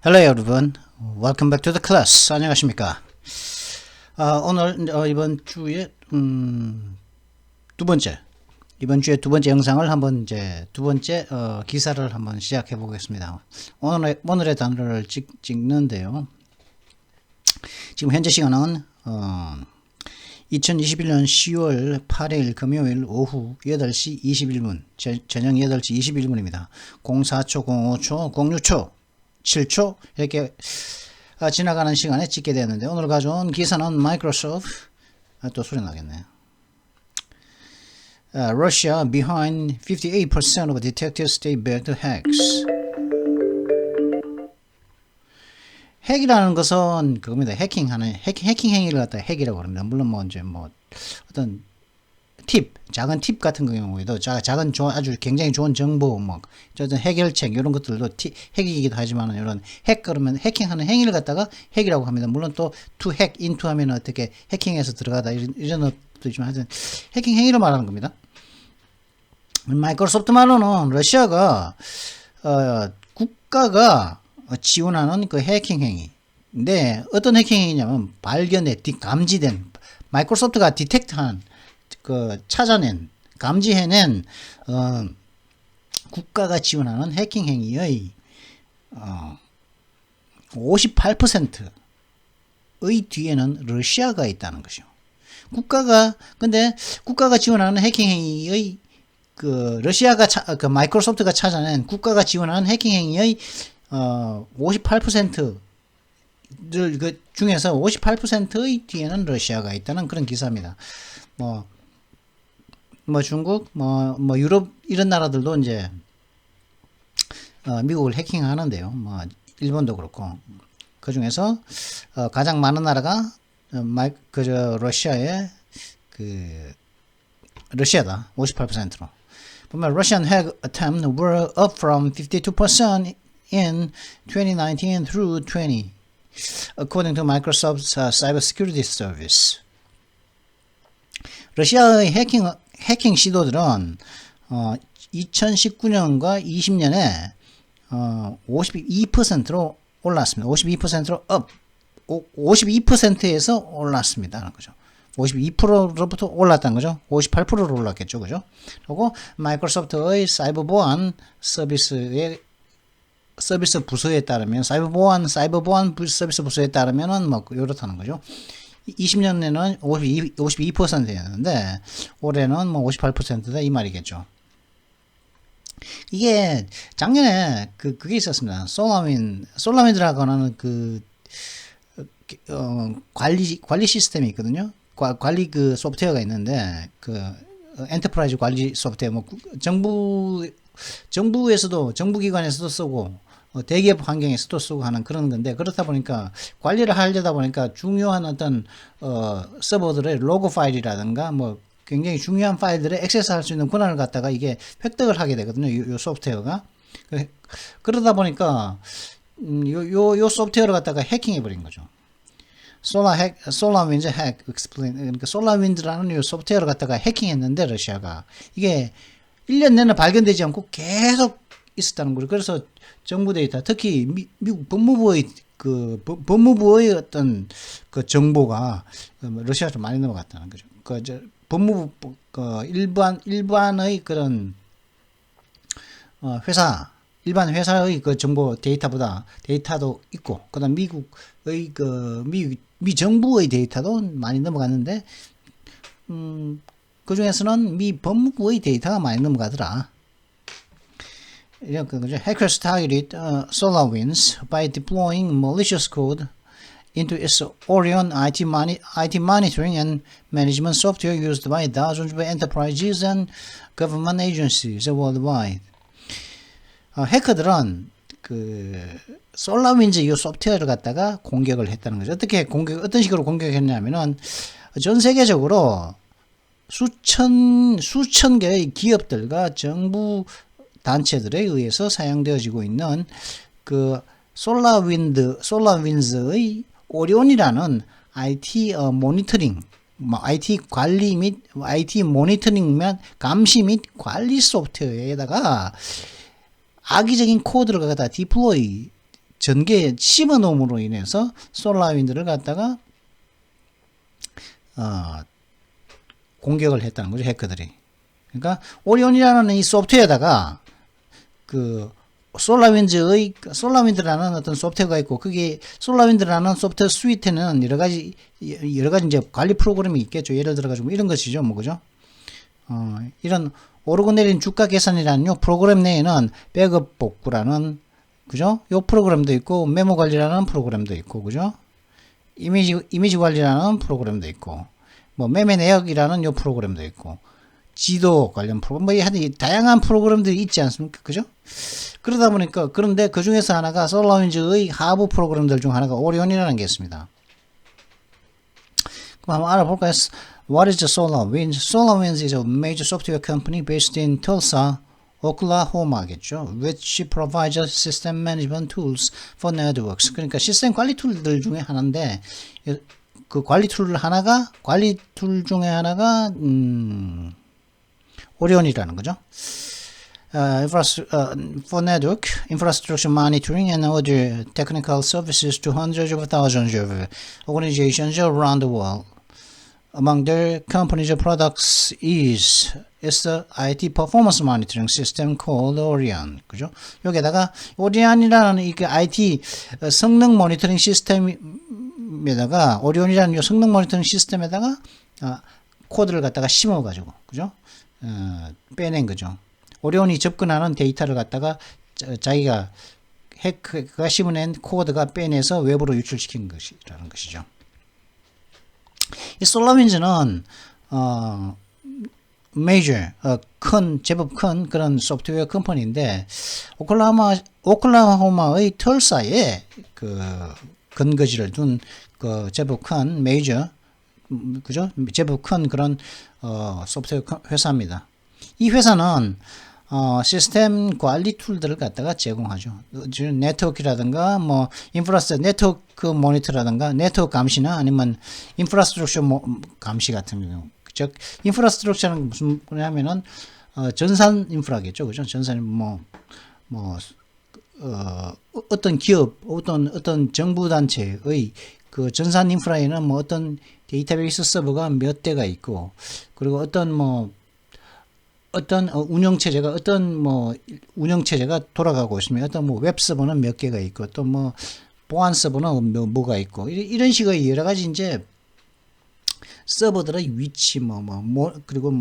Hello everyone. Welcome back to the class. 안녕하십니까? 오늘 이번 주에 이번 주에 두 번째 영상을 한번 이제 두 번째 기사를 한번 시작해 보겠습니다. 오늘의 단어를 찍는데요. 지금 현재 시간은 2021년 10월 8일 금요일 오후 8시 21분, 저녁 8시 21분입니다. 04초, 05초, 06초, 7초 이렇게 지나가는 시간에 찍게 되었는데, 오늘 가져온 기사는 마이크로소프트, 또 소리 나겠네. Russia behind 58% of detected state-backed hacks. 핵이라는 것은 그겁니다. 해킹 행위를 갖다 핵이라고 합니다. 물론 어떤 작은 팁 같은 경우에도 작은 아주 굉장히 좋은 정보, 어떤 해결책 이런 것들도 핵이기도 하지만, 이런 그러면 해킹하는 행위를 갖다가 핵이라고 합니다. 물론 또 to hack into 하면 어떻게 해킹해서 들어가다 이런 것도 있지만, 하여튼 해킹 행위를 말하는 겁니다. 마이크로소프트 말로는 러시아가 국가가 지원하는 그 해킹 행위인데, 어떤 해킹 행위냐면 감지된, 마이크로소프트가 디텍트한, 감지해낸 국가가 지원하는 해킹 행위의 58%의 뒤에는 러시아가 있다는 것이요. 근데 국가가 지원하는 해킹 행위의 러시아가 마이크로소프트가 찾아낸 국가가 지원하는 해킹 행위의 58%를 중에서 58%의 뒤에는 러시아가 있다는 그런 기사입니다. 중국, 유럽 이런 나라들도 이제 미국을 해킹하는데요. 일본도 그렇고, 그 중에서 가장 많은 나라가 러시아다. 58%로. 보면 Russian hack attempts were up from 52% in 2019 through 20, according to Microsoft's cybersecurity service. 러시아의 해킹 시도들은 2019년과 20년에 52%로 올랐습니다. 52%로 52%에서 올랐습니다. 그죠? 52%로부터 올랐다는 거죠. 58%로 올랐겠죠. 그죠? 그리고 마이크로소프트의 사이버 보안 서비스 부서에 따르면, 사이버 보안 서비스 부서에 따르면은 이렇다는 거죠. 20년에는 52%였는데 올해는 58%다 이 말이겠죠. 이게 작년에 그게 있었습니다. 솔라윈드라고 하는 관리 시스템이 있거든요. 관리 소프트웨어가 있는데, 엔터프라이즈 관리 소프트웨어, 정부기관에서도 쓰고, 대기업 환경에서도 쓰고 하는 그런 건데, 그렇다 보니까 관리를 하려다 보니까 중요한 어떤 서버들의 로그 파일이라든가 굉장히 중요한 파일들에 액세스할 수 있는 권한을 갖다가 이게 획득을 하게 되거든요. 이 소프트웨어가. 그러다 보니까 요 소프트웨어를 갖다가 해킹해 버린 거죠. 솔라윈드 핵 explain. 그러니까 솔라윈드라는 이 소프트웨어를 갖다가 해킹했는데, 러시아가 이게 1년 내내 발견되지 않고 계속 있었다는 거예요. 그래서 정부 데이터, 특히 미국 법무부의 어떤 정보가 러시아로 많이 넘어갔다는 거죠. 법무부 일반의 그런 일반 회사의 정보 데이터도 있고, 그다음 미국의 미 정부의 데이터도 많이 넘어갔는데, 그 중에서는 미 법무부의 데이터가 많이 넘어가더라. 이런 거죠. Hackers targeted SolarWinds by deploying malicious code into its Orion IT monitoring and management software used by thousands of enterprises and government agencies worldwide. 해커들은 솔라윈즈 이 소프트웨어를 갖다가 공격을 했다는 거죠. 어떤 식으로 공격했냐면은, 전 세계적으로 수천 개의 기업들과 정부 단체들에 의해서 사용되어지고 있는 솔라윈즈의 오리온이라는 IT 모니터링, IT 관리 및 IT 모니터링 및 감시 및 관리 소프트웨어에다가 악의적인 코드를 갖다 디플로이 전기에 심어놓음으로 인해서 솔라윈드를 갖다가 공격을 했다는 거죠, 해커들이. 그러니까 오리온이라는 이 소프트웨어에다가 그 솔라윈드라는 어떤 소프트웨어가 있고, 그게 솔라윈드라는 소프트웨어 스위트는 여러 가지 이제 관리 프로그램이 있겠죠. 예를 들어 가지고 이런 것이죠, 뭐 그죠? 이런 오르고 내린 주가 계산이라는 요 프로그램 내에는 백업 복구라는, 그죠? 요 프로그램도 있고, 메모 관리라는 프로그램도 있고, 그죠? 이미지 관리라는 프로그램도 있고, 뭐 매매 내역이라는 요 프로그램도 있고, 지도 관련 프로그램, 뭐 하여튼 다양한 프로그램들이 있지 않습니까? 그죠? 그러다 보니까, 그런데 그 중에서 하나가 솔라윈즈의 하부 프로그램들 중 하나가 오리온이라는 게 있습니다. 그럼 한번 알아볼까요? What is the SolarWinds? SolarWinds is a major software company based in Tulsa, Oklahoma겠죠. Which provides system management tools for networks. 그러니까 시스템 관리 툴들 중에 하나인데, 그 관리 툴 중에 하나가 오리온이라는 거죠. For network, infrastructure monitoring and other technical services to hundreds of thousands of organizations around the world. Among their company's products is the IT performance monitoring system called Orion. 그죠? 여기에다가 오리온이라는 이 IT 성능 모니터링 시스템에다가, 오리온이라는 이 성능 모니터링 시스템에다가 코드를 갖다가 심어가지고, 그죠? 빼낸 거죠. 오리온이 접근하는 데이터를 갖다가 자기가 해커가 심어낸 코드가 빼내서 외부로 유출시킨 것이라는 것이죠. 이 솔라윈즈는 major, 제법 큰 그런 소프트웨어 컴퍼니인데, 오클라호마의 털사에 그 근거지를 둔 그 제법 큰 major, 그죠? 제법 큰 그런 소프트웨어 회사입니다. 이 회사는 시스템 관리 툴들을 갖다가 제공하죠. 네트워크라든가 뭐 네트워크 모니터라든가 네트워크 감시나 아니면 인프라스트럭처 감시 같은 경우. 즉 인프라스트럭처는 무슨 거냐면은 전산 인프라겠죠. 그죠? 전산 어떤 기업, 어떤 정부 단체의 그 전산 인프라에는 뭐 어떤 데이터베이스 서버가 몇 대가 있고, 그리고 어떤 운영체제가 돌아가고 있으면 어떤 웹 서버는 몇 개가 있고, 또 보안 서버는 뭐가 있고, 이런 식의 여러 가지 이제 서버들의 위치, 그리고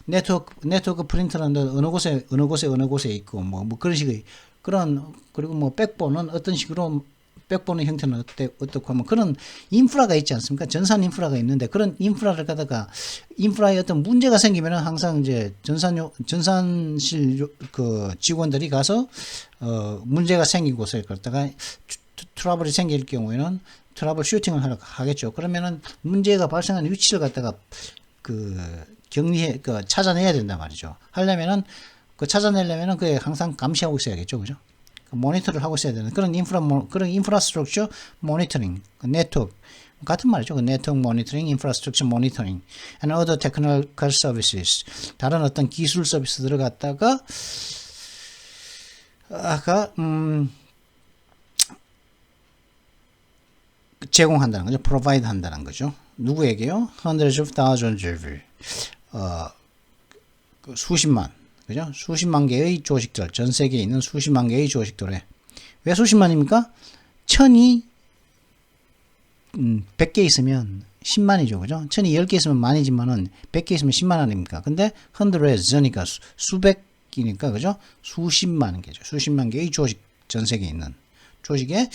네트워크 프린터는 어느 곳에 있고, 그런 식의 그리고 백본은 어떤 식으로, 백본의 형태는 어떻고 하면 그런 인프라가 있지 않습니까? 전산 인프라가 있는데, 그런 인프라를 갖다가 인프라에 어떤 문제가 생기면은 항상 이제 전산실 그 직원들이 가서 문제가 생긴 곳에 갖다가 트러블이 생길 경우에는 트러블 슈팅을 하겠죠. 그러면은 문제가 발생한 위치를 갖다가 찾아내야 된단 말이죠. 찾아내려면은 그게 항상 감시하고 있어야겠죠. 그죠? 모니터를 하고 있어야 되는 그런 인프라스트럭처 모니터링, 네트워크 같은 말이죠. 네트워크 모니터링, 인프라스트럭처 모니터링, and other technical services, 다른 어떤 기술 서비스들을 갖다가 제공한다는 거죠. provide 한다는 거죠. 누구에게요? hundreds of thousands of 수십만, 그죠? 수십만 개의 조직들, 전 세계에 있는 수십만 개의 조직들에. 왜 수십만입니까? 1000이 100개 있으면 10만이죠. 그죠? 1000이 10개 있으면 만이지만은 100개 있으면 10만 아닙니까? 근데 hundreds니까 수백이니까, 그죠? 수십만 개죠. 수십만 개의 조직, 전 세계에 있는 조직에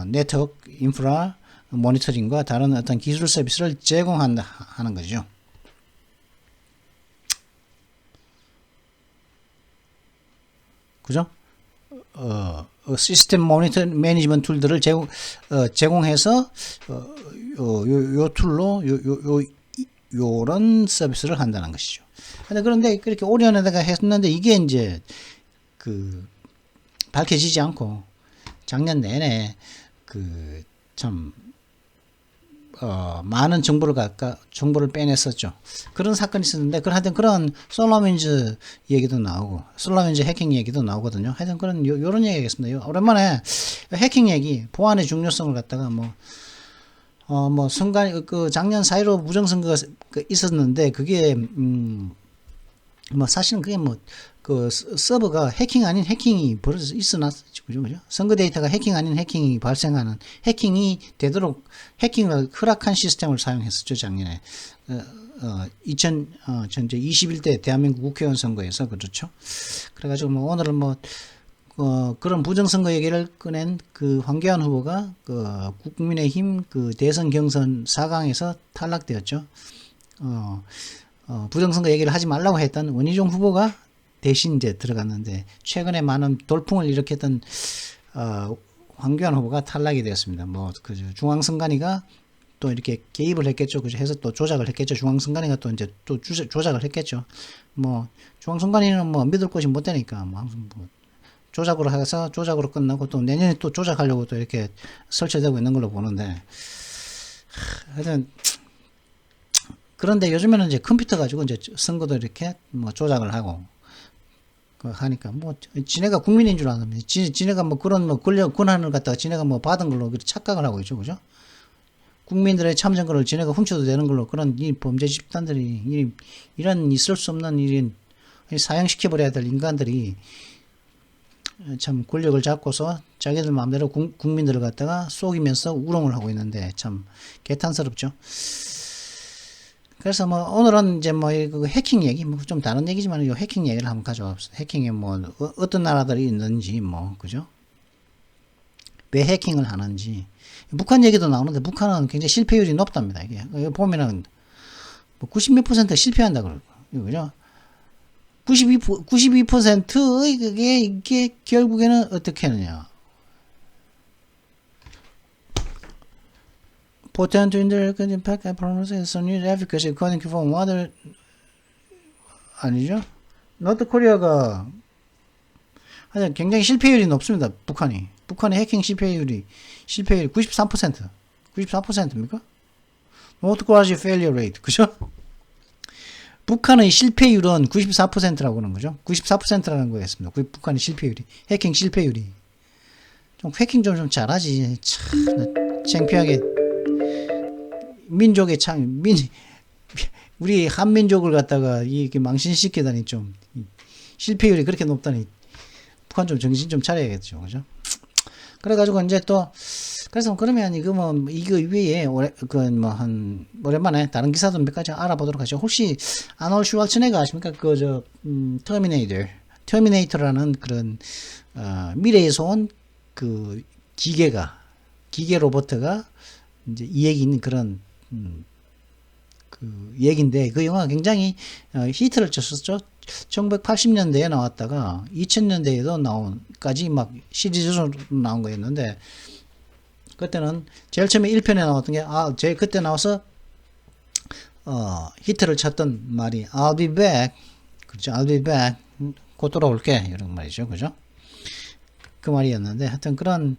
네트워크, 인프라, 모니터링과 다른 어떤 기술 서비스를 제공한다 하는 거죠. 그죠? 시스템 모니터 매니지먼트 툴들을 제공해서 요 툴로 요런 서비스를 한다는 것이죠. 그런데 그렇게 오리온에다가 했는데 이게 이제 밝혀지지 않고 작년 내내 참 많은 정보를 빼냈었죠. 그런 사건이 있었는데, 하여튼 그런 솔라민즈 얘기도 나오고, 솔라민즈 해킹 얘기도 나오거든요. 하여튼 그런, 요런 얘기겠습니다. 오랜만에 해킹 얘기, 보안의 중요성을 갖다가 작년 4.15 부정선거가 있었는데, 그게, 사실은 그게 서버가 해킹 아닌 해킹이 벌어져 있어놨죠. 그죠? 선거 데이터가 해킹 아닌 해킹이 발생하는, 해킹이 되도록 해킹을 허락한 시스템을 사용했었죠, 작년에. 21대 대한민국 국회의원 선거에서, 그렇죠. 그래가지고, 오늘은 그런 부정선거 얘기를 꺼낸 황교안 후보가, 국민의힘 대선 경선 4강에서 탈락되었죠. 부정선거 얘기를 하지 말라고 했던 원희룡 후보가 대신 이제 들어갔는데, 최근에 많은 돌풍을 일으켰던 황교안 후보가 탈락이 되었습니다. 중앙선관위가 또 이렇게 개입을 했겠죠. 그죠? 해서 또 조작을 했겠죠. 중앙선관위가 또 이제 또 조작을 했겠죠. 중앙선관위는 믿을 곳이 못 되니까 조작으로 해서 조작으로 끝나고 또 내년에 또 조작하려고 또 이렇게 설치되고 있는 걸로 보는데, 하여튼 그런데 요즘에는 이제 컴퓨터 가지고 이제 선거도 이렇게 조작을 하고 하니까 지네가 국민인 줄 아는, 지네가 그런 권한을 갖다가 지네가 받은 걸로 착각을 하고 있죠. 그죠? 국민들의 참정권을 지네가 훔쳐도 되는 걸로 그런 이 범죄 집단들이 이런 있을 수 없는 일인 사형시켜버려야 될 인간들이 참 권력을 잡고서 자기들 마음대로 국민들을 갖다가 속이면서 우롱을 하고 있는데 참 개탄스럽죠. 그래서 오늘은 이제 해킹 얘기, 좀 다른 얘기지만 이 해킹 얘기를 한번 가져와봅시다. 해킹에 어떤 나라들이 있는지, 그죠? 왜 해킹을 하는지. 북한 얘기도 나오는데, 북한은 굉장히 실패율이 높답니다. 이게. 보면은, 90몇 % 실패한다 그러고, 그죠? 92%의 이게 결국에는 어떻게 하느냐. Potent indirect impact appearances on your efficacy according to form other 아니죠? 노트 코리아가 하여튼 굉장히 실패율이 높습니다. 북한의 해킹 실패율이 94%입니까? 노트 코리아 failure rate, 그죠? 북한의 실패율은 94%라고 하는 거죠. 94%라는 거였습니다. 북한의 실패율이, 해킹 실패율이. 해킹 좀 잘하지. 참 창피하게. 민족의 우리 한민족을 갖다가 이렇게 망신시키다니 좀 실패율이 그렇게 높다니 북한 좀 정신 좀 차려야겠죠. 그죠? 그래가지고 이제 또 그래서 그러면 이거 외에 오랜만에 다른 기사도 몇 가지 알아보도록 하죠. 혹시 아놀드 슈왈츠네거 아십니까? 터미네이터라는 그런 미래에서 온 기계 로봇가 이제 이 얘기 있는 그런 얘기인데 그 영화가 굉장히 히트를 쳤었죠. 1980년대에 나왔다가 2000년대에도 까지 시리즈로 나온 거였는데 그때는 제일 처음에 1편에 나왔던 게 제일 그때 나와서 히트를 쳤던 말이 I'll be back. 그렇죠. I'll be back. 곧 돌아올게. 이런 말이죠. 그죠? 그 말이었는데 하여튼 그런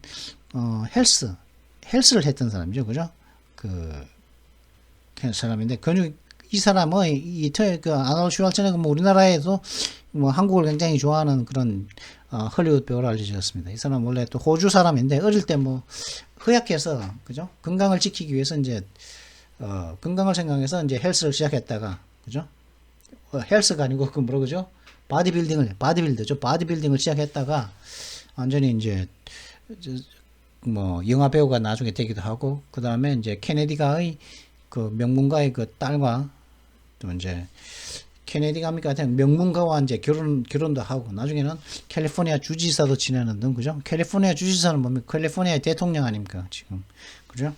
헬스를 했던 사람이죠. 그죠? 사람인데, 이 사람의, 아놀드 슈왈츠네거 우리나라에도 한국을 굉장히 좋아하는 그런, 헐리우드 배우로 알려졌습니다. 이 사람 원래 또 호주 사람인데, 어릴 때 허약해서, 그죠? 건강을 지키기 위해서 이제, 건강을 생각해서 이제 헬스를 시작했다가, 그죠? 헬스가 아니고, 그죠? 바디빌딩을 시작했다가, 완전히 이제, 영화 배우가 나중에 되기도 하고, 그 다음에 이제 케네디가의 명문가의 딸과 또 이제 케네디가 명문가와 이제 결혼도 하고, 나중에는 캘리포니아 주지사도 지내는 등, 그죠? 캘리포니아 주지사는 뭡니까? 캘리포니아의 대통령 아닙니까? 지금. 그죠?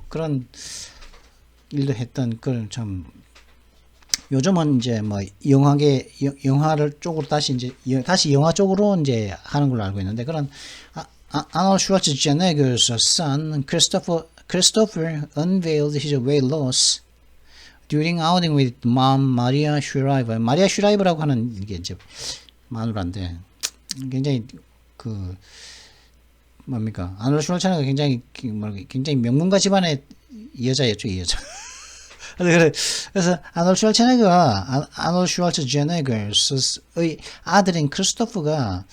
그런 일도 했던, 참, 요즘은 이제 영화를 쪽으로 다시 영화 쪽으로 이제 하는 걸로 알고 있는데, 그런, Arnold Schwarzenegger's son, Christopher unveiled his weight loss during outing with mom Maria Shriver. 마리아 슈라이버라고 하는 이게 이제 마누라인데 굉장히 뭡니까? 아놀드 슈왈체네거 굉장히 명문가 집안의 여자였죠, 이 여자. 그래서 아놀드 슈왈체네거의 아들인 크리스토프가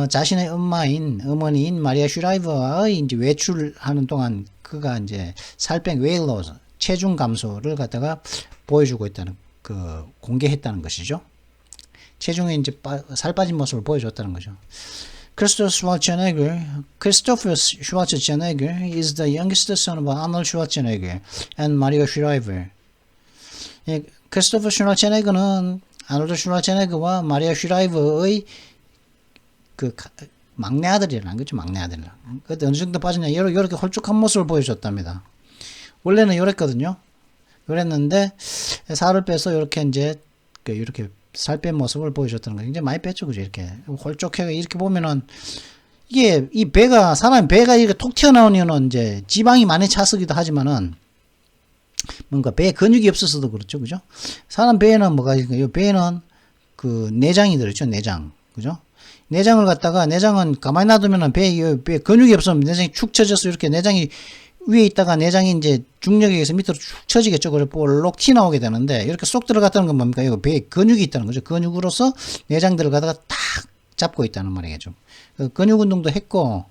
자신의 어머니인 마리아 슈라이버와의 이제 외출하는 동안 그가 이제 웨일 로스 체중 감소를 갖다가 보여주고 있다는 공개했다는 것이죠. 체중에 이제 살 빠진 모습을 보여줬다는 거죠. Christopher Schwarzenegger is the youngest son of Arnold Schwarzenegger and Maria Shriver. 예, 크리스토퍼 슈왈체네거는 아놀드 슈왈체네거와 마리아 슈라이버의 막내 아들이라는 거죠, 막내 아들이라. 그때 어느 정도 빠졌냐, 이렇게 홀쭉한 모습을 보여줬답니다. 원래는 요랬거든요. 요랬는데 살을 빼서 이렇게 이제 이렇게 살 뺀 모습을 보여줬다는 거. 굉장히 많이 뺐죠, 그죠? 이렇게 홀쭉해. 이렇게 보면은 이게 이 사람 배가 이렇게 톡 튀어나온 이유는 이제 지방이 많이 차서기도 하지만은 뭔가 배에 근육이 없어서도 그렇죠, 그죠? 사람 배에는 뭐가 있을까요? 배에는 내장이 들어있죠, 내장, 그죠? 내장은 가만히 놔두면은 배에 근육이 없으면 내장이 축 처져서 이렇게 내장이 위에 있다가 내장이 이제 중력에 의해서 밑으로 축 처지겠죠. 그래서 볼록 튀어나오게 되는데, 이렇게 쏙 들어갔다는 건 뭡니까? 이거 배에 근육이 있다는 거죠. 근육으로서 내장들을 갖다가 딱 잡고 있다는 말이겠죠. 근육 운동도 했고,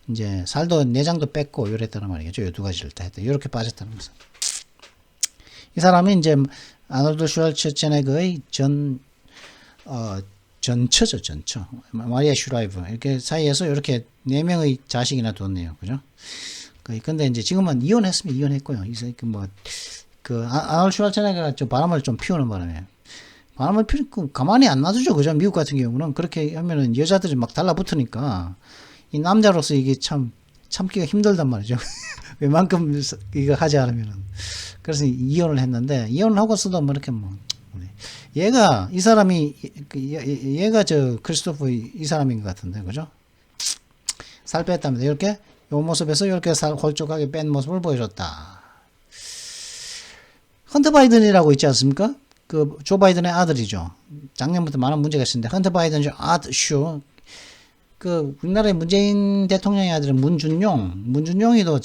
이제 살도 내장도 뺐고, 이랬다는 말이겠죠. 이 두 가지를 다 했다. 이렇게 빠졌다는 거죠. 이 사람이 이제 아놀드 슈왈체네거의 전처죠, 전처. 마리아 슈라이브. 이렇게 사이에서 이렇게 4명의 자식이나 뒀네요. 그죠? 근데 이제 지금은 이혼했고요. 아놀드 슈왈체네거가 바람을 좀 피우는 바람에. 바람을 피우고 가만히 안 놔두죠. 그죠? 미국 같은 경우는. 그렇게 하면은 여자들이 막 달라붙으니까 이 남자로서 이게 참기가 힘들단 말이죠. 웬만큼 이거 하지 않으면은. 그래서 이혼을 했는데, 이혼을 하고서도 뭐 이렇게 얘가 크리스토프 이 사람인 것 같은데, 그죠? 살 뺐답니다. 이렇게, 요 모습에서 이렇게 살 홀쭉하게 뺀 모습을 보여줬다. 헌터 바이든이라고 있지 않습니까? 조 바이든의 아들이죠. 작년부터 많은 문제가 있었는데, 헌터 바이든 아드쇼. 우리나라의 문재인 대통령의 아들은 문준용이도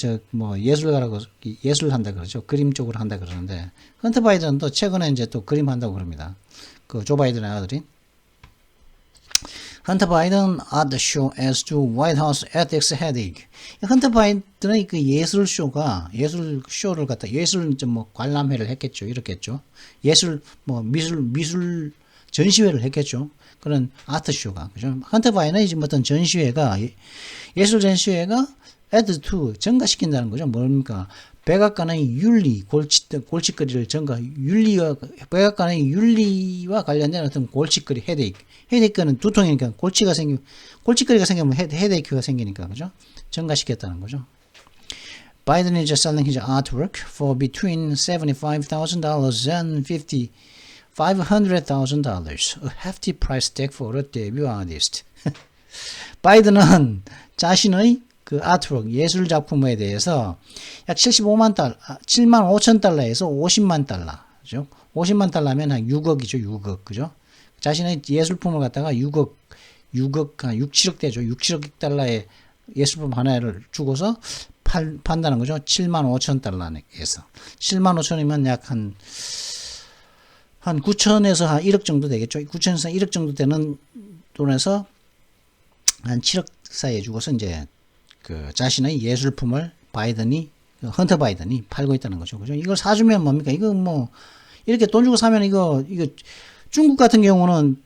예술가라고, 예술 한다 그러죠. 그림 쪽으로 한다 그러는데, 헌터 바이든도 최근에 이제 또 그림 한다고 그럽니다. 조 바이든의 아들이. 헌터 바이든 at the show as to White House ethics headache. 헌터 바이든의 예술 쇼를 갖다, 관람회를 했겠죠. 이렇겠죠. 미술 전시회를 했겠죠. 그런 아트쇼가, 그죠? 헌터 바이든의 어떤 전시회가, 예술 전시회가 add to, 증가시킨다는 거죠. 뭡니까? 백악관의 윤리, 골칫거리를 백악관의 윤리와 관련된 어떤 골칫거리, 헤데이크는 두통이니까 골칫거리가 생기면 헤데이크가 생기니까, 그죠? 증가시켰다는 거죠. Biden is selling his artwork for between $75,000 and $500,000. A hefty price tag for a debut artist. 바이든은 자신의 아트웍, 예술 작품에 대해서 약 7만 5천 달러에서 50만 달러. 그죠? 50만 달러면 한 6억이죠, 6억. 그죠? 자신의 예술품을 갖다가 6억, 한 6, 7억 되죠. 6, 7억 달러의 예술품 하나를 주고서 판다는 거죠. 7만 5천 달러에서. 7만 5천이면 약 한 9천에서 한 1억 정도 되겠죠. 9천에서 1억 정도 되는 돈에서 한 7억 사이에 주고서 이제 자신의 예술품을 헌터 바이든이 팔고 있다는 거죠. 그죠? 이걸 사주면 뭡니까? 이거 이렇게 돈 주고 사면 이거 중국 같은 경우는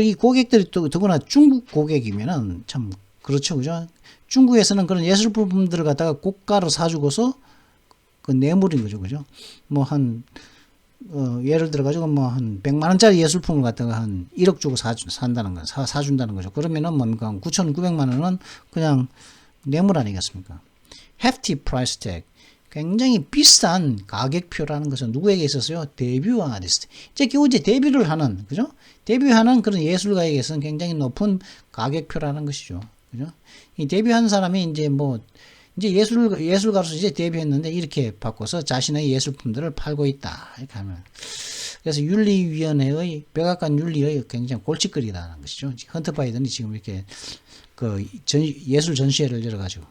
이 고객들이 또 더구나 중국 고객이면은 참 그렇죠. 그죠? 중국에서는 그런 예술품들을 갖다가 고가로 사주고서 뇌물인 거죠. 그죠? 예를 들어가지고 한 100만원짜리 예술품을 갖다가 한 1억 주고 사준다는 거죠. 그러면은 뭡니까? 9,900만원은 그냥 뇌물 아니겠습니까? hefty price tag. 굉장히 비싼 가격표라는 것은 누구에게 있었어요? 데뷔 아티스트. 이제 데뷔를 하는, 그죠? 데뷔하는 그런 예술가에게서는 굉장히 높은 가격표라는 것이죠. 그죠? 이 데뷔한 사람이 이제 예술가로서 이제 데뷔했는데 이렇게 바꿔서 자신의 예술품들을 팔고 있다. 이렇게 하면. 그래서 윤리위원회의 백악관 윤리의 굉장히 골칫거리라는 것이죠. 헌터 바이든이 지금 이렇게 그 예술 전시회를 열어가지고.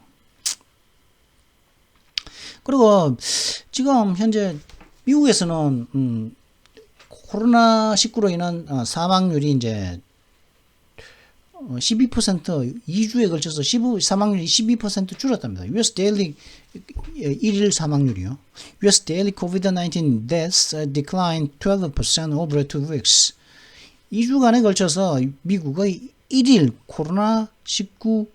그리고 지금 현재 미국에서는 코로나19로 인한 사망률이 이제 12% 2주에 걸쳐서 사망률이 12% 줄었답니다. US daily 1일 사망률이요. US daily COVID-19 deaths declined 12% over 2 weeks. 2주간에 걸쳐서 미국의 1일 코로나19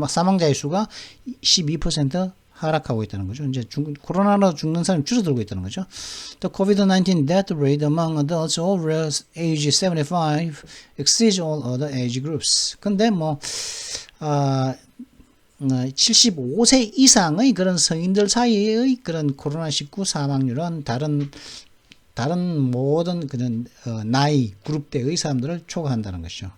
사망자의 수가 12% 하락하고 있다는 거죠. 이제 코로나로 죽는 사람이 줄어들고 있다는 거죠. The COVID-19 death rate among adults over age 75 exceeds all other age groups. 근데 75세 이상의 그런 성인들 사이의 그런 코로나19 사망률은 다른 모든 그런 나이 그룹대의 사람들을 초과한다는 것이죠.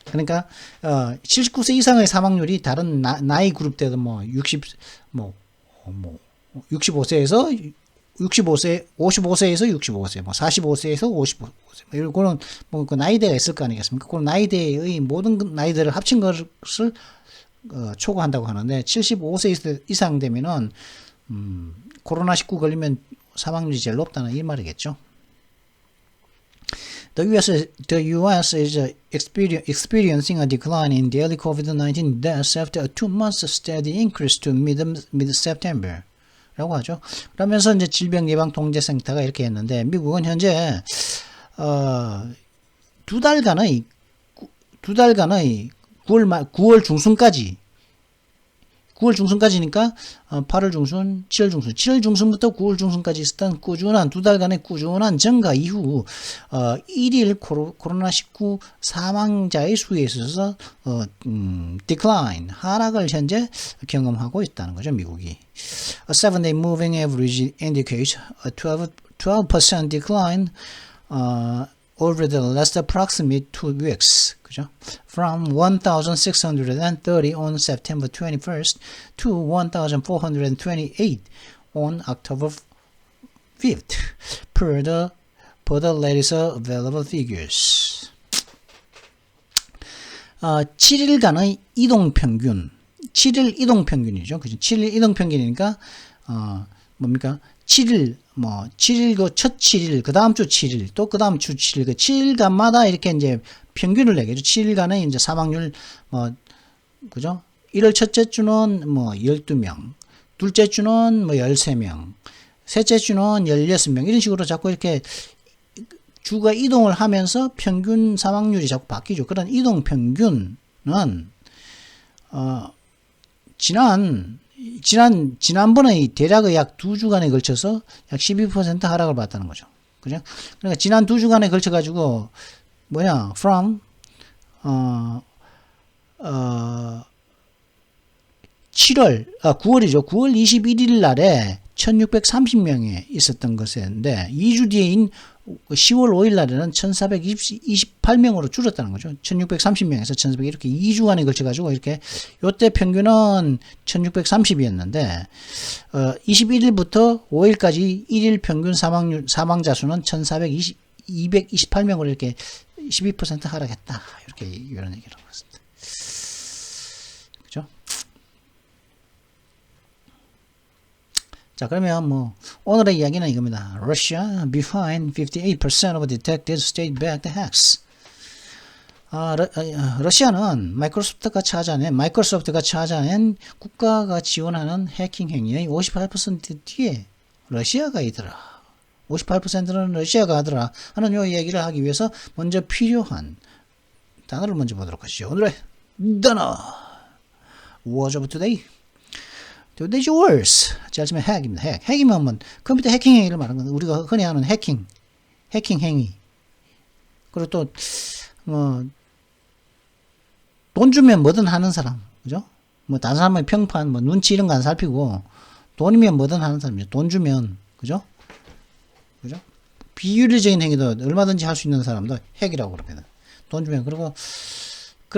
그러니까 79세 이상의 사망률이 다른 나이 그룹대도 65세에서 55세에서 65세, 45세에서 55세, 이런 그 나이대가 있을 거 아니겠습니까? 그 나이대의 모든 나이대를 합친 것을 초과한다고 하는데 75세 이상 되면은 코로나19 걸리면 사망률이 제일 높다는 이 말이겠죠. The U.S. is experiencing a decline in daily COVID-19 deaths after a 2-month steady increase to mid-September. 라고 하죠. 그러면서 이제 질병예방통제센터가 이렇게 했는데, 미국은 현재, 2달간의 9월 중순까지 9월 중순까지니까 8월 중순, 7월 중순, 7월 중순부터 9월 중순까지 있었던 꾸준한 2달간의 꾸준한 증가 이후 1일 코로나19 사망자의 수에 있어서 decline, 하락을 현재 경험하고 있다는 거죠, 미국이. A 7-day moving average indicates a 12% decline over the last approximate 2 weeks. 그죠? From 1,630 on September 21st to 1,428 on October 5th, per the latest available figures. 7일간의 이동 평균, 7일 이동 평균이죠. 그죠? 7일 이동 평균이니까 뭡니까? 7일 그 첫 7일, 그 다음 주 7일, 또 그 다음 주 7일, 그 7일간마다 이렇게 이제 평균을 내겠죠. 7일간의 이제 사망률, 그죠? 1월 첫째 주는 12명, 둘째 주는 13명, 셋째 주는 16명, 이런 식으로 자꾸 이렇게 주가 이동을 하면서 평균 사망률이 자꾸 바뀌죠. 그런 이동 평균은, 지난번에 대략 약 2주간에 걸쳐서 약 12% 하락을 봤다는 거죠. 그죠? 그러니까 지난 2주간에 걸쳐가지고, from, 9월이죠. 9월 21일 날에 1630명에 있었던 것이었는데, 2주 뒤인 10월 5일 날에는 1428명으로 줄었다는 거죠. 1630명에서 1400 이렇게 2주간에 걸쳐가지고 이렇게 요때 평균은 1630이었는데 21일부터 5일까지 1일 평균 사망자 수는 228명으로 이렇게 12% 하락했다. 이렇게 이런 얘기를 하고 있습니다. 그죠? 자, 그러면 오늘의 이야기는 이겁니다. Russia behind 58% of detected state-backed hacks. 러시아는 마이크로소프트가 찾아낸 국가가 지원하는 해킹 행위의 58% 뒤에 러시아가 있더라. 58%는 러시아가 하더라 하는 요 얘기를 하기 위해서 먼저 필요한 단어를 먼저 보도록 하시죠. 오늘의 단어 Word of Today. Today's words. 짜지면 핵입니다. 핵이면 컴퓨터 해킹 행위를 말하는 건 우리가 흔히 하는 해킹 행위. 그리고 또 돈 주면 뭐든 하는 사람, 그죠? 다른 사람의 평판, 눈치 이런 거 안 살피고 돈이면 뭐든 하는 사람이죠. 돈 주면, 그죠? 비윤리적인 행위도 얼마든지 할 수 있는 사람도 핵이라고 그럽니다. 돈 주면. 그리고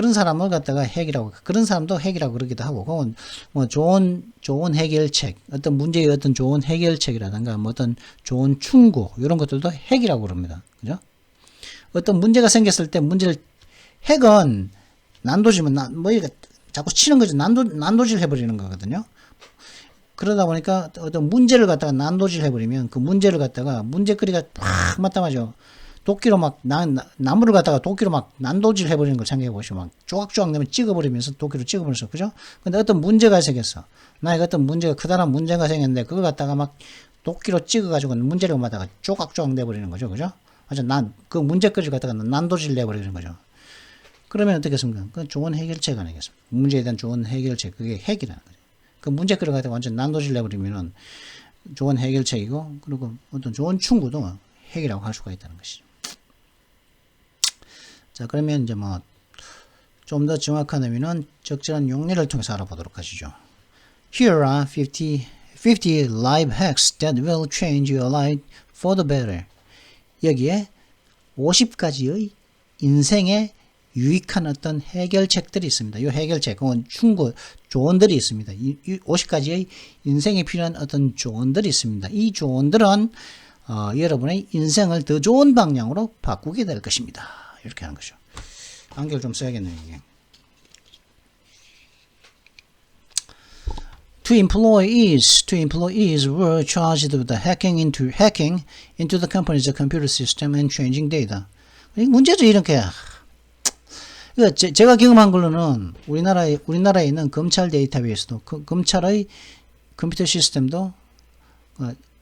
그런 사람을 갖다가 핵이라고, 그런 사람도 핵이라고 그러기도 하고, 그건 뭐 좋은 해결책, 어떤 문제의 어떤 좋은 해결책이라든가, 뭐 어떤 좋은 충고, 이런 것들도 핵이라고 그럽니다. 그죠? 어떤 문제가 생겼을 때 핵은 난도질은, 뭐, 이게 자꾸 치는 거지. 난도질 해버리는 거거든요. 그러다 보니까 어떤 문제를 갖다가 난도질 해버리면 그 문제를 갖다가 문제거리가 팍 맞다마죠. 도끼로 막, 나무를 갖다가 도끼로 막 난도질 해버리는 걸 생각해 보시고, 막 조각조각 내면 찍어버리면서 도끼로 찍어버려서, 그죠? 근데 어떤 문제가 생겼어. 나에게 어떤 문제가, 커다란 문제가 생겼는데, 그걸 갖다가 막 도끼로 찍어가지고 문제를 갖다가 조각조각 내버리는 거죠. 그죠? 아주 그 문제거리를 갖다가 난도질 내버리는 거죠. 그러면 어떻겠습니까? 그건 좋은 해결책 아니겠습니까? 문제에 대한 좋은 해결책. 그게 핵이라는 거죠. 그 문제거리를 갖다가 완전 난도질 내버리면은 좋은 해결책이고, 그리고 어떤 좋은 충고도 핵이라고 할 수가 있다는 것이죠. 자, 그러면 이제 뭐 좀 더 정확한 의미는 적절한 용례를 통해서 알아보도록 하시죠. Here are 50 life hacks that will change your life for the better. 여기에 50가지의 인생에 유익한 어떤 해결책들이 있습니다. 이 해결책은 충고, 조언들이 있습니다. 이 50가지의 인생에 필요한 어떤 조언들이 있습니다. 이 조언들은 여러분의 인생을 더 좋은 방향으로 바꾸게 될 것입니다. 이렇게 하는 거죠. 안경을 좀 써야겠네요, 이게. Two employees were charged with hacking into the company's computer system and changing data. 문제죠, 이렇게. 제가 경험한 걸로는 우리나라에 있는 검찰 데이터베이스도, 검찰의 컴퓨터 시스템도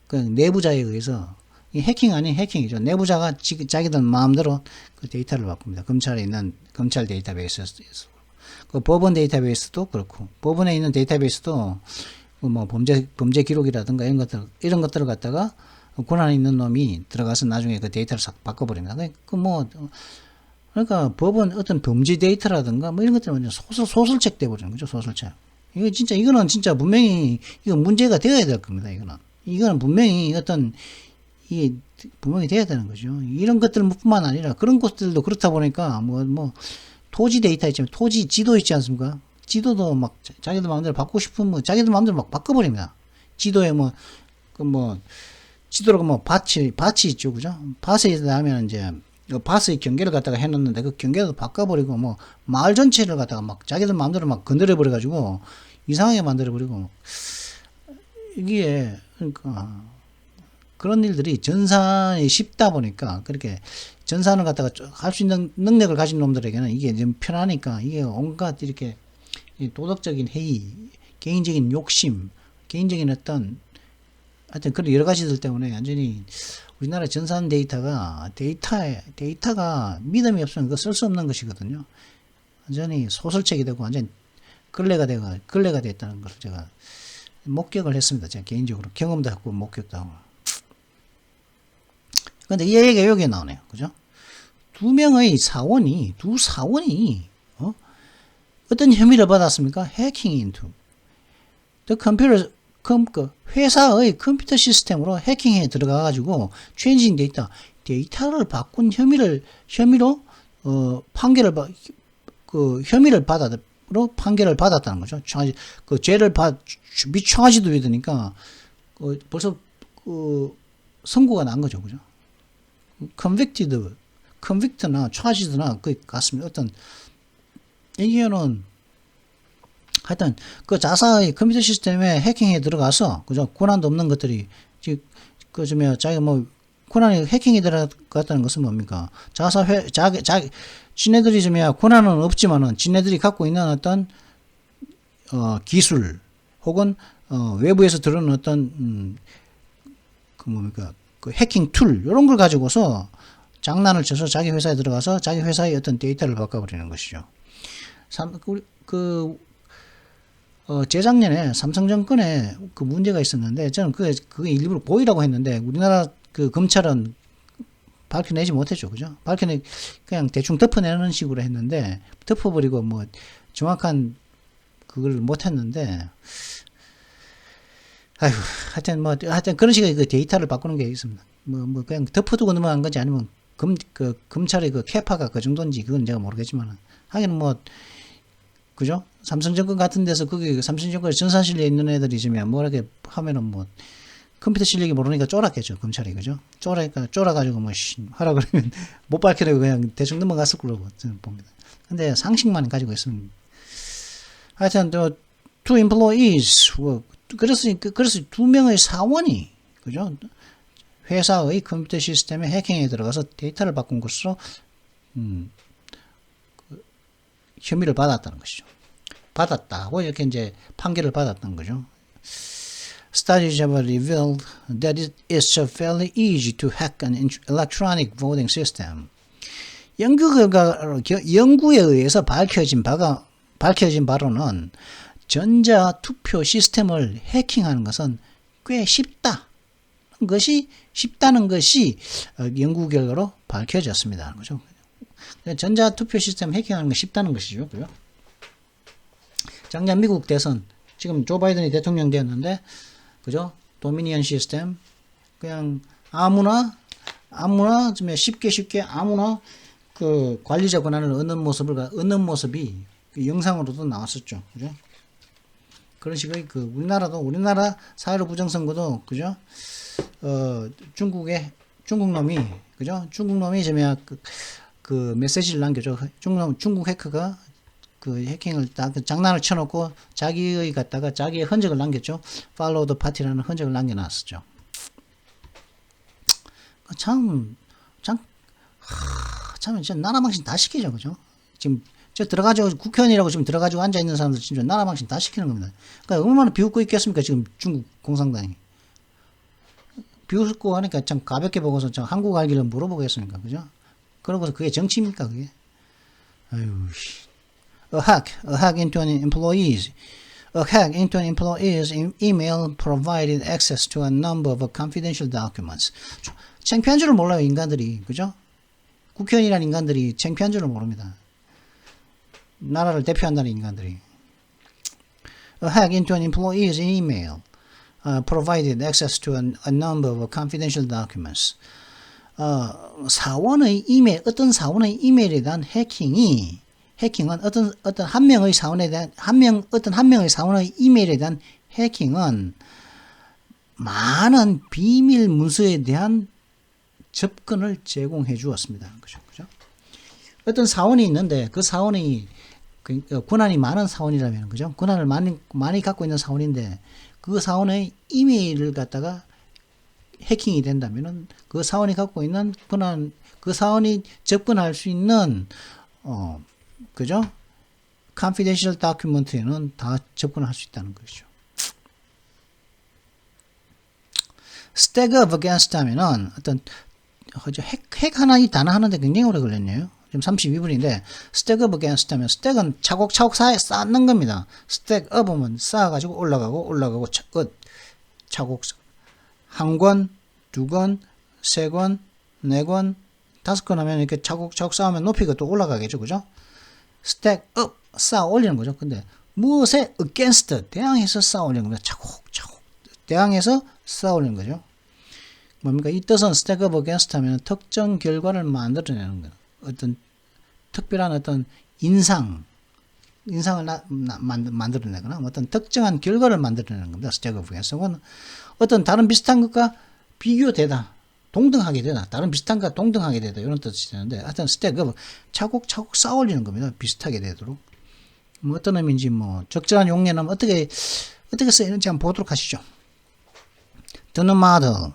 그 내부자에 의해서, 이 해킹 아닌 해킹이죠. 내부자가 자기들 마음대로 그 데이터를 바꿉니다. 검찰에 있는 검찰 데이터베이스에서. 그 법원 데이터베이스도 그렇고, 법원에 있는 데이터베이스도 뭐 범죄 기록이라든가 이런 것들을 갖다가 권한이 있는 놈이 들어가서 나중에 그 데이터를 싹 바꿔버립니다. 그러니까 법은 어떤 범죄 데이터라든가 뭐 이런 것들은 완전 소설책 돼버리는 거죠. 소설책. 이거는 진짜 분명히 이거 문제가 되어야 될 겁니다. 이거는 분명히 이게 분명히 돼야 되는 거죠. 이런 것들뿐만 아니라 그런 것들도 그렇다 보니까 뭐 토지 데이터 있지만 토지 지도 있지 않습니까? 지도도 막 자기들 마음대로 바꾸고 싶으면 자기들 마음대로 막 바꿔버립니다. 지도에 지도로 밭이 있죠, 그죠? 밭에 하면 이제 밭의 경계를 갖다가 해놓는데 그 경계도 바꿔버리고 마을 전체를 갖다가 막 자기들 마음대로 막 건드려버려가지고 이상하게 만들어버리고 이게 그러니까 그런 일들이 전산이 쉽다 보니까 그렇게 전산을 갖다가 할 수 있는 능력을 가진 놈들에게는 이게 좀 편하니까 이게 온갖 이렇게 도덕적인 해이, 개인적인 욕심, 개인적인 하여튼 그런 여러 가지들 때문에 완전히 우리나라 전산 데이터가 믿음이 없으면 그거 쓸 수 없는 것이거든요. 완전히 소설책이 되고 완전히 걸레가 됐다는 것을 제가 목격을 했습니다. 제가 개인적으로 경험도 하고 목격도 하고. 근데 이 얘기가 여기에 나오네요. 그죠? 두 사원이 어떤 혐의를 받았습니까? 해킹 into the computer, 회사의 컴퓨터 시스템으로 해킹에 들어가가지고 changing 데이터를 바꾼 혐의로 판결을 받았다는 거죠. 그 죄를 미청하지도 되니까 벌써 선고가 난 거죠, 그죠? convict나 charged나 그 같습니다. 이게는 하여튼 그 자사의 컴퓨터 시스템에 해킹에 들어가서 그죠? 권한도 없는 것들이 자기 권한이 해킹에 들어갔다는 것은 뭡니까? 지네들이 권한은 없지만은 지네들이 갖고 있는 어떤 기술 혹은 외부에서 들어오는 어떤 그 해킹 툴 이런 걸 가지고서 장난을 쳐서 자기 회사에 들어가서 자기 회사의 어떤 데이터를 바꿔버리는 것이죠. 재작년에 삼성증권에 그 문제가 있었는데 저는 그게 일부러 고의라고 했는데 우리나라 그 검찰은 밝혀내지 못했죠, 그죠? 그냥 대충 덮어내는 식으로 했는데 덮어버리고 정확한 그걸 못했는데 하여튼 그런 식의 그 데이터를 바꾸는 게 있습니다. 그냥 덮어두고 넘어간 건지 아니면 검찰의 그 캐파가 그 정도인지 그건 제가 모르겠지만 하긴 뭐 그죠? 삼성증권 같은 데서 거기 삼성증권 전산 실력에 있는 애들이지만 뭐 이렇게 하면은 뭐 컴퓨터 실력이 모르니까 쫄았겠죠, 검찰이. 그죠? 쫄아가지고 뭐 하라 그러면 못 밝히려고 그냥 대충 넘어갔을 거라고 저는 봅니다. 근데 상식만 가지고 있으면 하여튼 two employees 그래서 두 명의 사원이 그죠? 회사의 컴퓨터 시스템에 해킹에 들어가서 데이터를 바꾼 것으로 혐의를 받았다는 것이죠. 받았다고 이렇게 이제 판결을 받았던 거죠. Studies have revealed that it is fairly easy to hack an electronic voting system. 연구에 의해서 밝혀진 바로는 전자 투표 시스템을 해킹하는 것은 꽤 쉽다는 것이 연구 결과로 밝혀졌습니다. 그죠? 전자 투표 시스템 해킹하는 건 쉽다는 것이죠. 그죠? 작년 미국 대선 지금 조 바이든이 대통령 되었는데 그죠? 도미니언 시스템 그냥 아무나 좀 쉽게 아무나 그 관리자 권한을 얻는 모습이 그 영상으로도 나왔었죠. 그죠? 그런 식의 그 우리나라 사회로 부정선거도 그죠? 중국 놈이 그죠? 중국 놈이 그 메시지를 남겨줘. 중국 해커가 그 해킹을 장난을 쳐놓고 자기의 흔적을 남겼죠. Follow the party라는 흔적을 남겨놨었죠. 참 진짜 나라망신 다 시키죠, 그죠? 지금 국회의원이라고 지금 들어가지고 앉아 있는 사람들 진짜 나라망신 다 시키는 겁니다. 그러니까 얼마나 비웃고 있겠습니까, 지금 중국 공산당이. 비웃고 하니까 참 가볍게 보고서 참 한국 알기를 물어보겠습니까, 그죠? 그러고서 그게 정치입니까, 그게? 아유, A hack into an employee's email provided access to a number of confidential documents. 창피한 줄을 몰라요, 인간들이. 그죠? 국회의원이라는 인간들이 창피한 줄을 모릅니다. 나라를 대표한다는 인간들이. A hack into an employee's email provided access to a number of confidential documents. 어떤 사원의 이메일에 대한 해킹은 어떤 한 명의 사원의 이메일에 대한 해킹은 많은 비밀 문서에 대한 접근을 제공해 주었습니다. 그죠? 어떤 사원이 있는데 그 사원이 권한이 많은 사원이라면 그죠? 권한을 많이 갖고 있는 사원인데 그 사원의 이메일을 갖다가 해킹이 된다면은 그 사원이 갖고 있는 권한, 그 사원이 접근할 수 있는 그죠? confidential document에는 다 접근할 수 있다는 것이죠. stack up against 하면은 어떤 핵 하나 이 단어 하는데 굉장히 오래 걸렸네요. 지금 32분인데 stack up against 하면 stack은 차곡차곡 쌓는 겁니다. stack up은 쌓아가지고 올라가고 차곡 한 권, 두 권, 세 권, 네 권, 다섯 권 하면 이렇게 차곡차곡 쌓으면 높이가 또 올라가겠죠, 그죠? stack up 쌓아 올리는 거죠. 근데 무엇에 against 대항해서 쌓아 올리는 겁니다. 차곡차곡 대항해서 쌓아 올리는 거죠. 뭡니까? 이 뜻은 stack up against 하면 특정 결과를 만들어내는 거예요. 어떤 특별한 어떤 인상을 만들어내거나 어떤 특정한 결과를 만들어내는 겁니다. stack up against. 어떤 다른 비슷한 것과 비교되다, 동등하게 되다, 다른 비슷한 것과 동등하게 되다 이런 뜻이 되는데 하여튼 stack up 차곡차곡 쌓아 올리는 겁니다. 비슷하게 되도록. 뭐 어떤 의미인지 뭐 적절한 용례는 어떻게 쓰이는지 한번 보도록 하시죠. The new model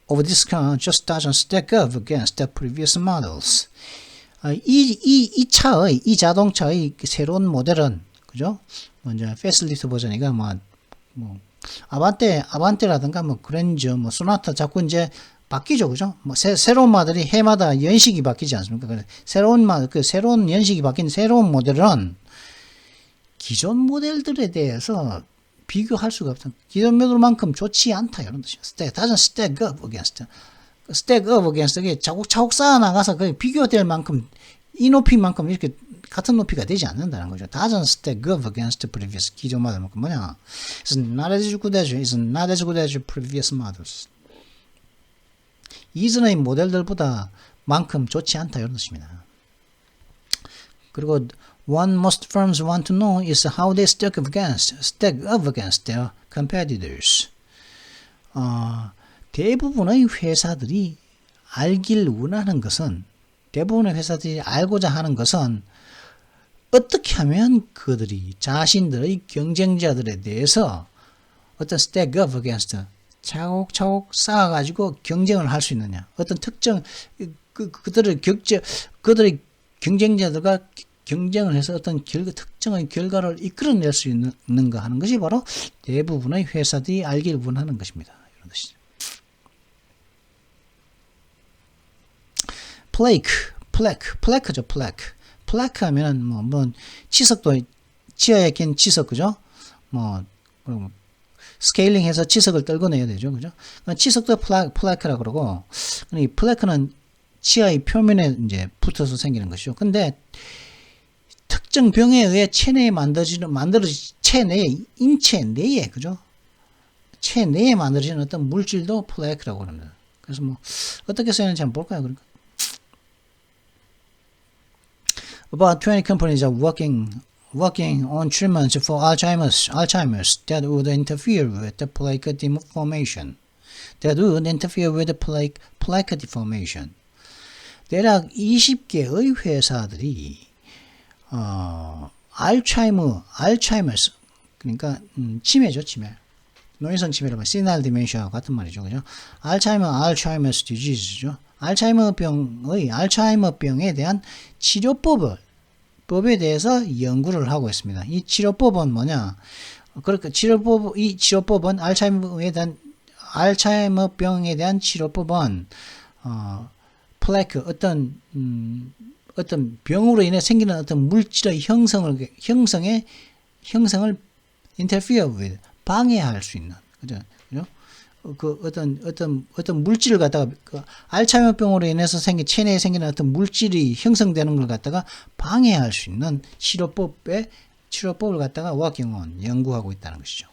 of this car just doesn't stack up against the previous models. 이 자동차의 새로운 모델은 그죠? 먼저 페이스리프트 버전이가 뭐 아반떼라든가 뭐 그랜저, 뭐 소나타 자꾸 이제 바뀌죠, 그죠? 뭐 새로운 모델이 해마다 연식이 바뀌지 않습니까? 새로운 연식이 바뀐 새로운 모델은 기존 모델들에 대해서 비교할 수가 없다. 기존 모델만큼 좋지 않다 이런 뜻이에요. doesn't stack up against. stack up against 게 차곡차곡 쌓아 나가서 그 비교될 만큼 이 높이만큼 이렇게 같은 높이가 되지 않는다는 거죠. doesn't stack up against previous 기존 모델만큼 뭐냐? It's not as good as previous models. 이전의 모델들보다 만큼 좋지 않다 이런 뜻입니다. 그리고 One most firms want to know is how they stack up against their competitors. 대부분의 회사들이 알길 원하는 것은, 대부분의 회사들이 알고자 하는 것은 어떻게 하면 그들이 자신들의 경쟁자들에 대해서 어떤 stack up against, 차곡차곡 쌓아가지고 경쟁을 할 수 있느냐. 어떤 특정, 그들의 경쟁자들과 경쟁을 해서 어떤 특정한 결과를 이끌어낼 수 있는가 하는 것이 바로 대부분의 회사들이 알길 원하는 것입니다. 이런 뜻이죠. plaque죠, plaque. plaque 하면은 뭐 치석도 치아에 낀 치석, 그죠? 스케일링해서 치석을 떨궈내야 되죠, 그죠? 치석도 plaque라고 그러고, 이 plaque는 치아의 표면에 이제 붙어서 생기는 것이죠. 근데 특정 병에 의해 체내에 인체 내에, 그죠? 체내에 만들어지는 어떤 물질도 plaque라고 합니다. 그래서 뭐 어떻게 쓰는지 한번 볼까요? 그러니까 about 20 companies are working on treatments for Alzheimer's that would interfere with the plaque deformation. 대략 20개의 회사들이 알츠하이머스, 그러니까 치매죠, 치매. 노인성 치매라면 시날 디멘시아 같은 말이죠, 그죠? 알츠하이머스 디지즈죠. 알츠하이머병에 대한 치료법에 대해서 연구를 하고 있습니다. 이 치료법은 뭐냐? 그러니까 이 치료법은 알츠하이머병에 대한 치료법은 플래크, 어떤 병으로 인해 생기는 어떤 물질의 형성을 interfere with, 방해할 수 있는, 그죠? 어떤 물질을 갖다가, 알츠하이머병으로 인해서 체내에 생기는 어떤 물질이 형성되는 걸 갖다가 방해할 수 있는 치료법을 갖다가 working on, 연구하고 있다는 것이죠.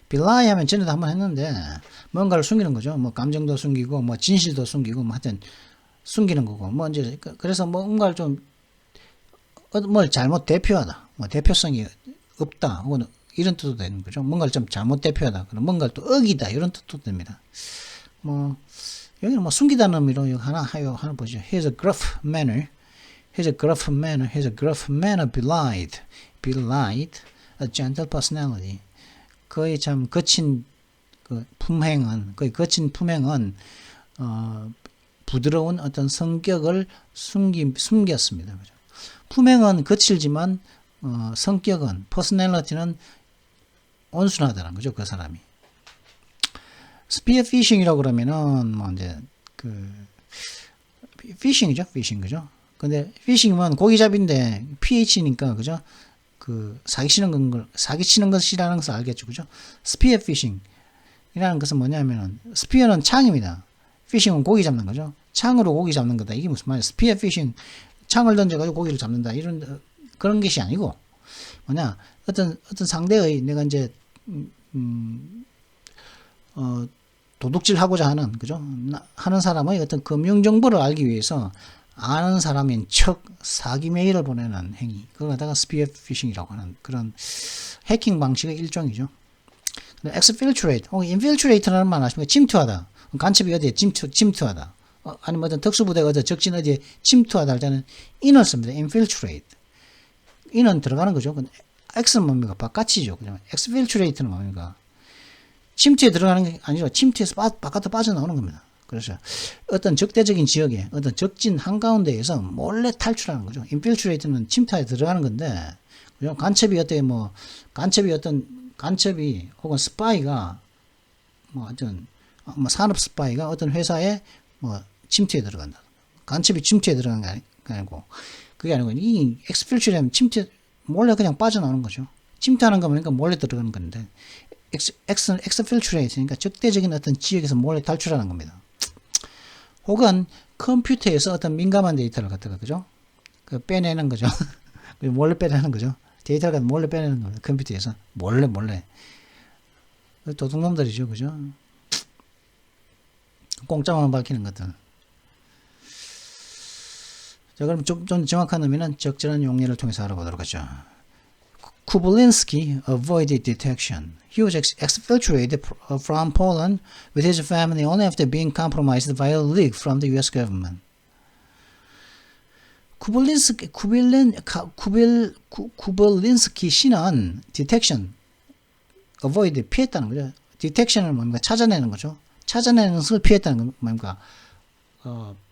빌라이 하면 전에도 한번 했는데, 뭔가를 숨기는 거죠. 뭐, 감정도 숨기고, 뭐, 진실도 숨기고, 뭐, 하여튼, 숨기는 거고, 뭐, 이제, 그래서 뭔가를 뭘 잘못 대표하다. 뭐, 대표성이 없다. 혹은 이런 뜻도 되는 거죠. 뭔가를 좀 잘못 대표하다. 그럼 뭔가를 또 어기다. 이런 뜻도 됩니다. 뭐, 여기는 뭐, 숨기다는 의미로 하나 보죠. He's a gruff manner, belied a gentle personality. 거의 참 거친 품행은 부드러운 어떤 성격을 숨겼습니다. 그죠? 품행은 거칠지만 성격은, 퍼스널리티는 온순하다는 거죠, 그 사람이. 스피어 피싱이라고 그러면은 뭐 이제 피싱이죠, 그죠? 근데 피싱이면 고기잡이인데 PH니까, 그죠? 사기치는 것이라는 것을 알겠죠, 그죠? 스피어 피싱이라는 것은 뭐냐면은, 스피어는 창입니다. 피싱은 고기 잡는 거죠. 창으로 고기 잡는 거다. 이게 무슨 말이야? 스피어 피싱, 창을 던져가지고 고기를 잡는다. 이런, 그런 것이 아니고, 뭐냐, 어떤 상대의, 내가 이제, 도둑질 하고자 하는, 그죠? 하는 사람의 어떤 금융정보를 알기 위해서 아는 사람인 척 사기 메일을 보내는 행위. 그걸 갖다가 스피어 피싱이라고 하는 그런 해킹 방식의 일종이죠. exfiltrate, 혹은 infiltrate라는 말 아십니까? 침투하다. 간첩이 어디에 침투하다. 아니면 어떤 특수부대가 적진 어디에 침투하다 할 때는 in을 씁니다. infiltrate. in은 들어가는 거죠. x는 뭡니까? 바깥이죠. 그냥 exfiltrate는 뭡니까? 침투에 들어가는 게 아니라 침투에서 바깥으로 빠져나오는 겁니다. 그래서 어떤 적대적인 지역에, 어떤 적진 한가운데에서 몰래 탈출하는 거죠. infiltrate는 침투에 들어가는 건데, 간첩이 혹은 스파이가, 산업 스파이가 어떤 회사에 침투에 들어간다. 간첩이 침투에 들어간 게 아니고, 그게 아니고, 이 exfiltrate는 침투, 몰래 그냥 빠져나오는 거죠. 침투하는 거 보니까 몰래 들어가는 건데, exfiltrate니까 적대적인 어떤 지역에서 몰래 탈출하는 겁니다. 혹은 컴퓨터에서 어떤 민감한 데이터를 갖다가, 그죠? 빼내는 거죠. 몰래 빼내는 거죠. 데이터를 몰래 빼내는 겁니다. 컴퓨터에서. 몰래. 도둑놈들이죠. 그죠? 공짜만 밝히는 것들. 자, 그럼 좀 정확한 의미는 적절한 용례를 통해서 알아보도록 하죠. Kubelinski avoided detection. He was exfiltrated from Poland with his family only after being compromised by a leak from the U.S. government. 쿠벨린스키 씨는 detection, avoid, 피했다는 거죠. detection은 뭡니까? 찾아내는 거죠. 찾아내는 것을 피했다는 건 뭡니까?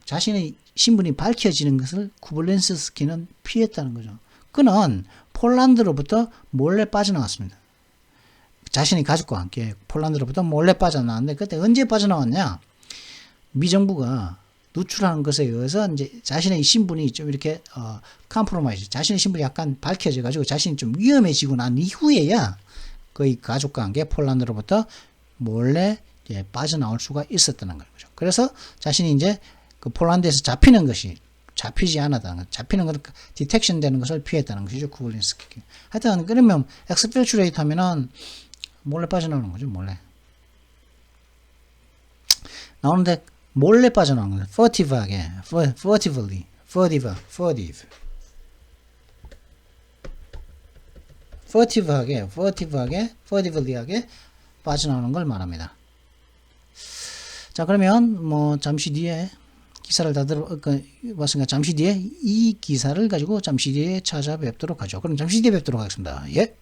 자신의 신분이 밝혀지는 것을 쿠벨린스키는 피했다는 거죠. 그는 폴란드로부터 몰래 빠져나왔습니다. 자신의 가족과 함께 폴란드로부터 몰래 빠져나왔는데 그때 언제 빠져나왔냐? 미정부가 누출하는 것에 의해서 이제 자신의 신분이 좀 이렇게 컴프로마이즈, 자신의 신분이 약간 밝혀져 가지고 자신이 좀 위험해지고 난 이후에야 거의 가족과 함께 폴란드로부터 몰래 빠져나올 수가 있었다는 거죠. 그래서 자신이 이제 그 폴란드에서 잡히는 것이 잡히지 않았다는 것, 잡히는 것, 디텍션 되는 것을 피했다는 것이죠. 쿠벨린스키. 하여튼 그러면 엑스필트레이트 하면은 몰래 빠져나오는 거죠. 몰래 나오는데 몰래 빠져나오는 거죠. furtive하게, furtively, furtively하게 빠져나오는 걸 말합니다. 자, 그러면 뭐 잠시 뒤에 기사를 다 들어봤으니까 잠시 뒤에 이 기사를 가지고 잠시 뒤에 찾아뵙도록 하죠. 그럼 잠시 뒤에 뵙도록 하겠습니다. 예.